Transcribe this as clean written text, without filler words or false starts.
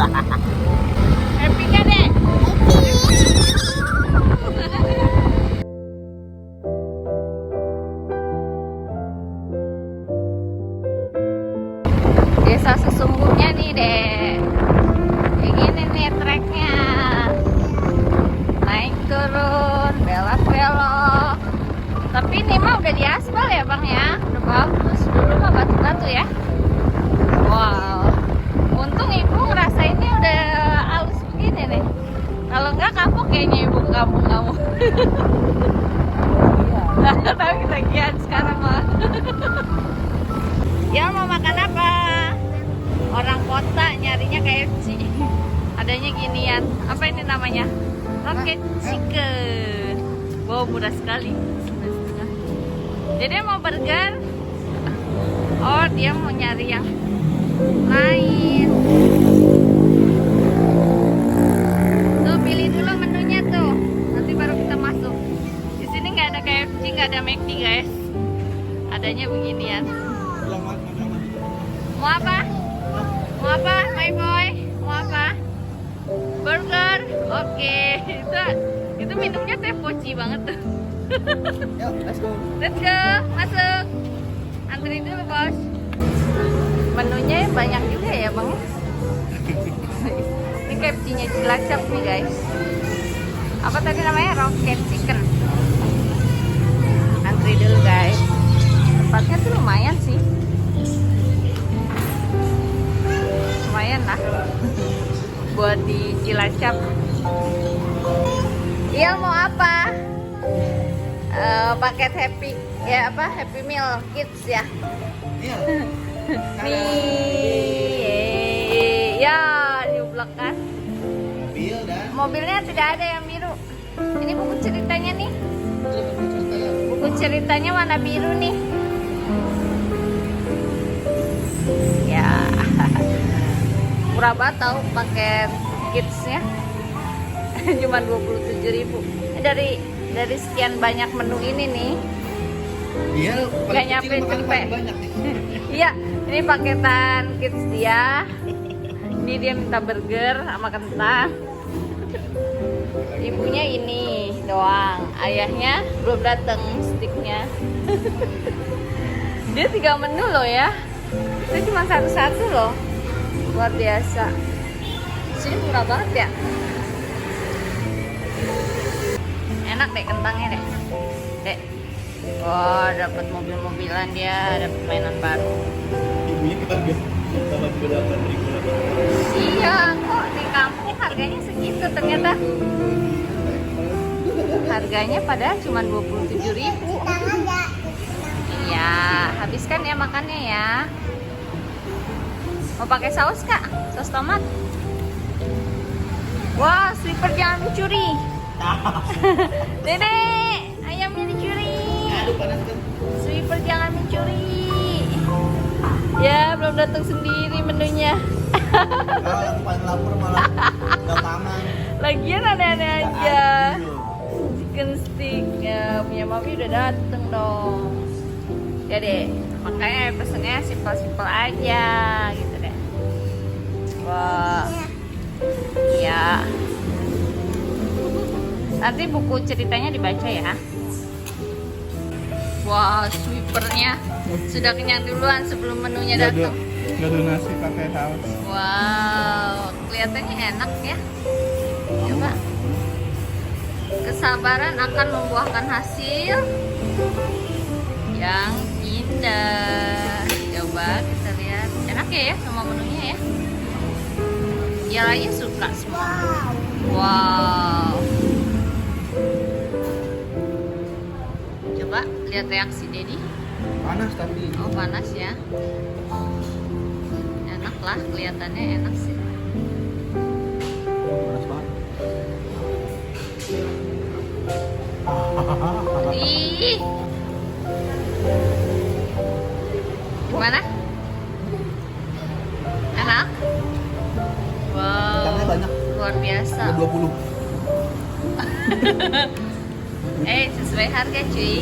Happy kan dek? Desa sesungguhnya nih dek. Kayak gini nih treknya. Naik turun, belok-belok. Tapi ini mah udah diaspal ya bang ya. Udah bagus. Dulu mah batu-batu ya. Wow. Untung ibu ngerasainnya udah halus begini nih. Kalau enggak kapok kayaknya ibu kampung kamu. Tapi ketagihan sekarang mah. Ya mau makan apa? Orang kota nyarinya KFC. Adanya ginian. Apa ini namanya? Rocket chicken. Wow, murah sekali. Jadi dia mau burger. Oh, dia mau nyari yang lain. Tuh pilih dulu menunya tuh. Nanti baru kita masuk. Di sini nggak ada KFC, nggak ada McD guys. Adanya beginian. Mau apa? Mau apa, my boy? Mau apa? Burger? Oke. Itu minumnya teh poci banget tuh. Yuk, let's go. Let's go, masuk. Antri dulu bos. Menunya banyak juga ya bang. Ini KFC-nya Cilacap nih guys. Apa tadi namanya? Rocket chicken. Antri dulu guys. Tempatnya tuh lumayan sih. Lumayan lah. Buat di Cilacap. Iya mau apa? Paket happy ya apa happy meal kids ya. Iya. Nih ya diublek kan. Mobil dan Mobilnya tidak ada yang biru. Ini buku ceritanya nih. Buku ceritanya warna biru nih. Ya. Murah banget tau paket kidsnya. Cuma 27.000. Dari sekian banyak menu ini nih. Iya, Gak nyampe cepet. Banyak nih. Iya, ini paketan kids dia. Ini dia minta burger sama kentang. Ibunya ini doang, ayahnya belum datang sticknya. Dia 3 menu loh ya. Itu cuma satu-satu loh. Luar biasa. Sini murah banget ya. Enak deh kentangnya deh. Dek. Wah, dapat mobil-mobilan dia, dapat mainan baru. Ibunya kita sama juga 8.000. Iya, kok di kampung harganya segitu ternyata. Harganya padahal cuma 27.000. Iya, habiskan ya makannya ya. Mau pakai saus kak? Saus tomat? Wah, sweeper jangan mencuri. Dedek, ayamnya dicuri. Aduh, panas kan. Sweeper jangan mencuri. Ya, belum datang sendiri menunya. Kalau yang paling lapar malah nggak tangan. Lagian aneh-aneh aja. Chicken stick ya, punya mami udah dateng dong. Ya deh, makanya pesennya simpel-simpel aja gitu deh. Wah, iya. Nanti buku ceritanya dibaca ya. Wah, sweepernya sudah kenyang duluan sebelum menunya datang. Nggak ada nasi pakai saus. Wow, kelihatannya enak ya. Coba. Kesabaran akan membuahkan hasil yang indah. Coba kita lihat. Enak ya semua menunya ya. Ya Raya suka semua. Wow. Coba lihat reaksi Dedi. Panas tapi. Oh panas ya. Enak lah, kelihatannya enak sih. Panas banget. Ih. Gimana? Enak? Wow. Ikannya banyak. Luar biasa. Ada 20. Sesuai harga cuy.